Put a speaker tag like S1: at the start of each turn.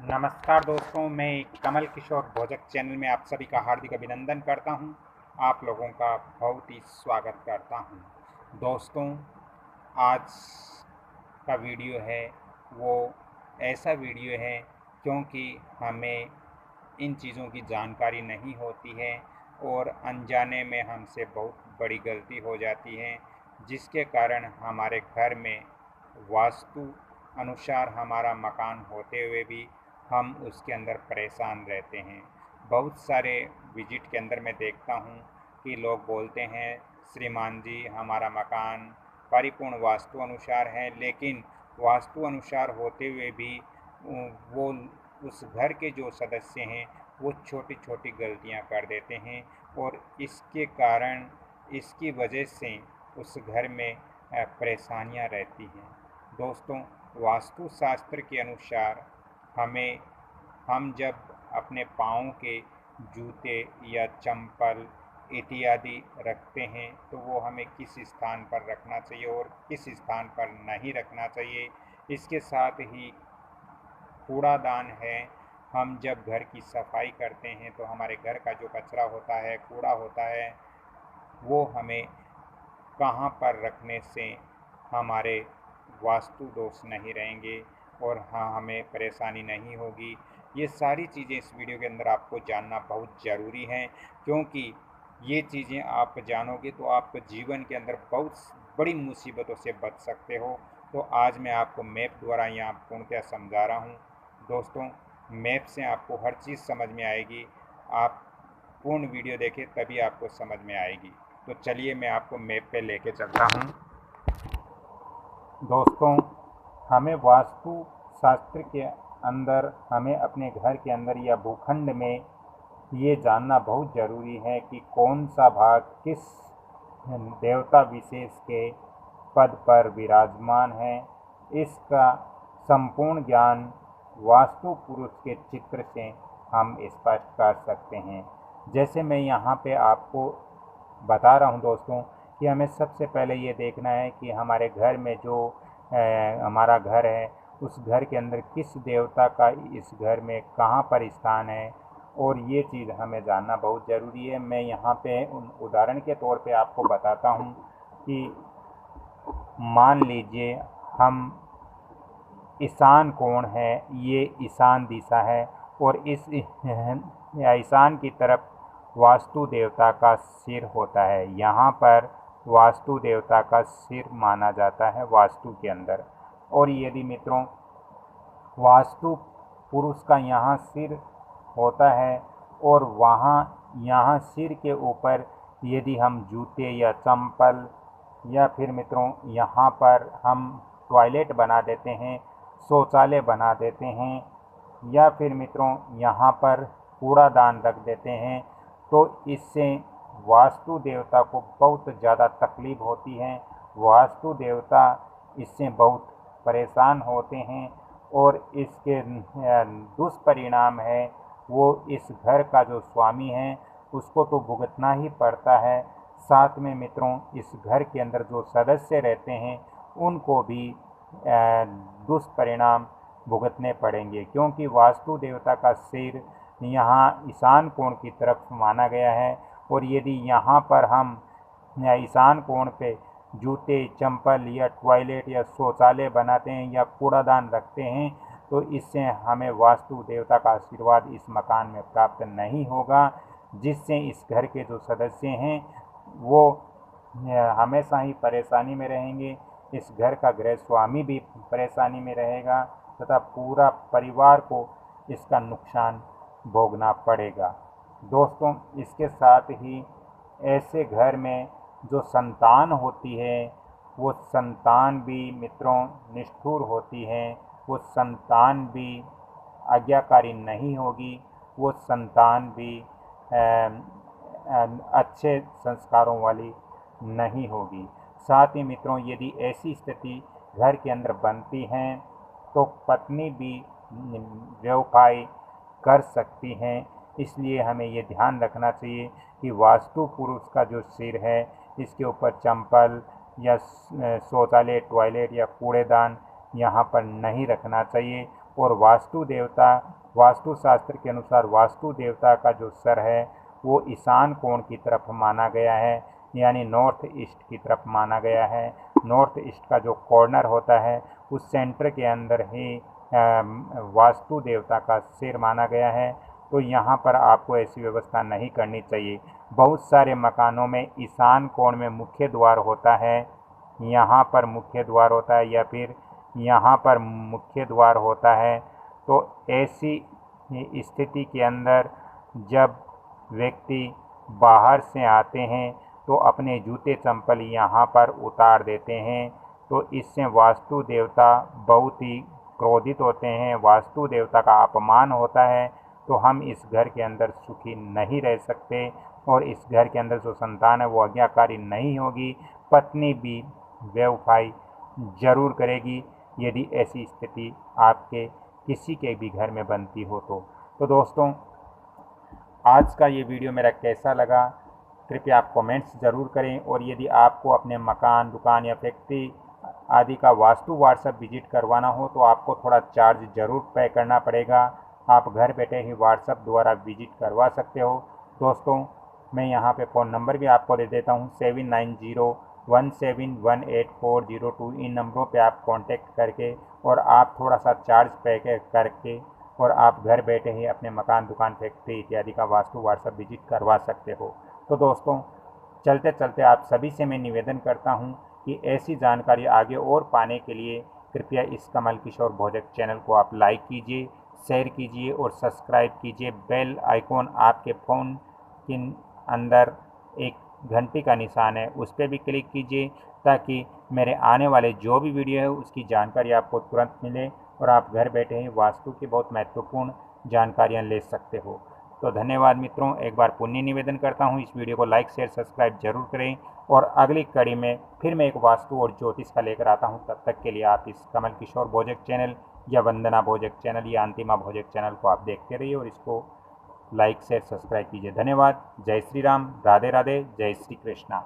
S1: नमस्कार दोस्तों, मैं कमल किशोर भोजक चैनल में आप सभी का हार्दिक अभिनंदन करता हूं। आप लोगों का बहुत ही स्वागत करता हूं। दोस्तों, आज का वीडियो है वो ऐसा वीडियो है क्योंकि हमें इन चीज़ों की जानकारी नहीं होती है और अनजाने में हमसे बहुत बड़ी गलती हो जाती है, जिसके कारण हमारे घर में वास्तु अनुसार हमारा मकान होते हुए भी हम उसके अंदर परेशान रहते हैं। बहुत सारे विजिट के अंदर मैं देखता हूँ कि लोग बोलते हैं, श्रीमान जी हमारा मकान परिपूर्ण वास्तु अनुसार है, लेकिन वास्तु अनुसार होते हुए भी वो उस घर के जो सदस्य हैं वो छोटी छोटी गलतियां कर देते हैं और इसके कारण इसकी वजह से उस घर में परेशानियां रहती हैं। दोस्तों, वास्तु शास्त्र के अनुसार हम जब अपने पाँव के जूते या चंपल इत्यादि रखते हैं तो वो हमें किस स्थान पर रखना चाहिए और किस स्थान पर नहीं रखना चाहिए। इसके साथ ही कूड़ादान है, हम जब घर की सफाई करते हैं तो हमारे घर का जो कचरा होता है, कूड़ा होता है, वो हमें कहाँ पर रखने से हमारे वास्तु दोष नहीं रहेंगे और हाँ, हमें परेशानी नहीं होगी। ये सारी चीज़ें इस वीडियो के अंदर आपको जानना बहुत ज़रूरी है, क्योंकि ये चीज़ें आप जानोगे तो आप जीवन के अंदर बहुत बड़ी मुसीबतों से बच सकते हो। तो आज मैं आपको मैप द्वारा यहाँ पूर्णतः समझा रहा हूँ। दोस्तों, मैप से आपको हर चीज़ समझ में आएगी। आप पूर्ण वीडियो देखें तभी आपको समझ में आएगी। तो चलिए मैं आपको मैप पे लेके चलता हूँ। दोस्तों, हमें वास्तु शास्त्र के अंदर हमें अपने घर के अंदर या भूखंड में ये जानना बहुत ज़रूरी है कि कौन सा भाग किस देवता विशेष के पद पर विराजमान है। इसका संपूर्ण ज्ञान वास्तु पुरुष के चित्र से हम स्पष्ट कर सकते हैं। जैसे मैं यहाँ पे आपको बता रहा हूँ दोस्तों कि हमें सबसे पहले ये देखना है कि हमारे घर में जो हमारा घर है उस घर के अंदर किस देवता का इस घर में कहाँ पर स्थान है, और ये चीज़ हमें जानना बहुत ज़रूरी है। मैं यहाँ पे उदाहरण के तौर पे आपको बताता हूँ कि मान लीजिए हम ईशान कोण है, ये ईशान दिशा है और इस ईशान की तरफ वास्तु देवता का सिर होता है। यहाँ पर वास्तु देवता का सिर माना जाता है वास्तु के अंदर। और यदि मित्रों वास्तु पुरुष का यहाँ सिर होता है और यहाँ सिर के ऊपर यदि हम जूते या चंपल या फिर मित्रों यहाँ पर हम टॉयलेट बना देते हैं, शौचालय बना देते हैं, या फिर मित्रों यहाँ पर कूड़ादान रख देते हैं, तो इससे वास्तु देवता को बहुत ज़्यादा तकलीफ होती है। वास्तु देवता इससे बहुत परेशान होते हैं और इसके दुष्परिणाम है वो इस घर का जो स्वामी है उसको तो भुगतना ही पड़ता है। साथ में मित्रों इस घर के अंदर जो सदस्य रहते हैं उनको भी दुष्परिणाम भुगतने पड़ेंगे, क्योंकि वास्तु देवता का सिर यहाँ ईशान कोण की तरफ माना गया है। और यदि यहाँ पर हम ईशान कोण पे जूते, चंपल या टॉयलेट या शौचालय बनाते हैं या कूड़ादान रखते हैं तो इससे हमें वास्तु देवता का आशीर्वाद इस मकान में प्राप्त नहीं होगा, जिससे इस घर के जो सदस्य हैं वो हमेशा ही परेशानी में रहेंगे। इस घर का गृह स्वामी भी परेशानी में रहेगा तथा पूरा परिवार को इसका नुकसान भोगना पड़ेगा। दोस्तों, इसके साथ ही ऐसे घर में जो संतान होती है वो संतान भी मित्रों निष्ठुर होती है, वो संतान भी आज्ञाकारी नहीं होगी, वो संतान भी अच्छे संस्कारों वाली नहीं होगी। साथ ही मित्रों यदि ऐसी स्थिति घर के अंदर बनती है तो पत्नी भी व्यवसाय कर सकती हैं। इसलिए हमें ये ध्यान रखना चाहिए कि वास्तु पुरुष का जो सिर है इसके ऊपर चंपल या शौचालय, टॉयलेट या कूड़ेदान यहाँ पर नहीं रखना चाहिए और वास्तु शास्त्र के अनुसार वास्तु देवता का जो सर है वो ईशान कोण की तरफ माना गया है, यानी नॉर्थ ईस्ट की तरफ माना गया है। नॉर्थ ईस्ट का जो कॉर्नर होता है उस सेंटर के अंदर ही वास्तु देवता का सिर माना गया है। तो यहाँ पर आपको ऐसी व्यवस्था नहीं करनी चाहिए। बहुत सारे मकानों में ईशान कोण में मुख्य द्वार होता है, यहाँ पर मुख्य द्वार होता है या फिर यहाँ पर मुख्य द्वार होता है। तो ऐसी स्थिति के अंदर जब व्यक्ति बाहर से आते हैं तो अपने जूते चंपल यहाँ पर उतार देते हैं। तो इससे वास्तु देवता बहुत ही क्रोधित होते हैं, वास्तु देवता का अपमान होता है। तो हम इस घर के अंदर सुखी नहीं रह सकते और इस घर के अंदर जो संतान है वो आज्ञाकारी नहीं होगी। पत्नी भी बेवफाई जरूर करेगी यदि ऐसी स्थिति आपके किसी के भी घर में बनती हो तो दोस्तों, आज का ये वीडियो मेरा कैसा लगा कृपया आप कमेंट्स ज़रूर करें। और यदि आपको अपने मकान, दुकान या फैक्ट्री आदि का वास्तु व्हाट्सएप विजिट करवाना हो तो आपको थोड़ा चार्ज ज़रूर पे करना पड़ेगा। आप घर बैठे ही व्हाट्सएप द्वारा विजिट करवा सकते हो। दोस्तों, मैं यहाँ पे फ़ोन नंबर भी आपको दे देता हूँ 7901718402। इन नंबरों पे आप कांटेक्ट करके और आप थोड़ा सा चार्ज पे करके और आप घर बैठे ही अपने मकान, दुकान, फैक्ट्री इत्यादि का वास्तु व्हाट्सएप विजिट करवा सकते हो। तो दोस्तों, चलते चलते आप सभी से मैं निवेदन करता हूँ कि ऐसी जानकारी आगे और पाने के लिए कृपया इस कमल किशोर भोजक चैनल को आप लाइक कीजिए, शेयर कीजिए और सब्सक्राइब कीजिए। बेल आइकॉन आपके फ़ोन के अंदर एक घंटी का निशान है, उस पर भी क्लिक कीजिए ताकि मेरे आने वाले जो भी वीडियो है उसकी जानकारी आपको तुरंत मिले और आप घर बैठे ही वास्तु की बहुत महत्वपूर्ण जानकारियाँ ले सकते हो। तो धन्यवाद मित्रों, एक बार पुण्य निवेदन करता हूँ, इस वीडियो को लाइक, शेयर, सब्सक्राइब जरूर करें और अगली कड़ी में फिर मैं एक वास्तु और ज्योतिष का लेकर आता हूँ। तब तक के लिए आप इस कमल किशोर भोजक चैनल या वंदना भोजक चैनल या अंतिमा भोजक चैनल को आप देखते रहिए और इसको लाइक, शेयर, सब्सक्राइब कीजिए। धन्यवाद। जय श्री राम, राधे राधे, जय श्री कृष्णा।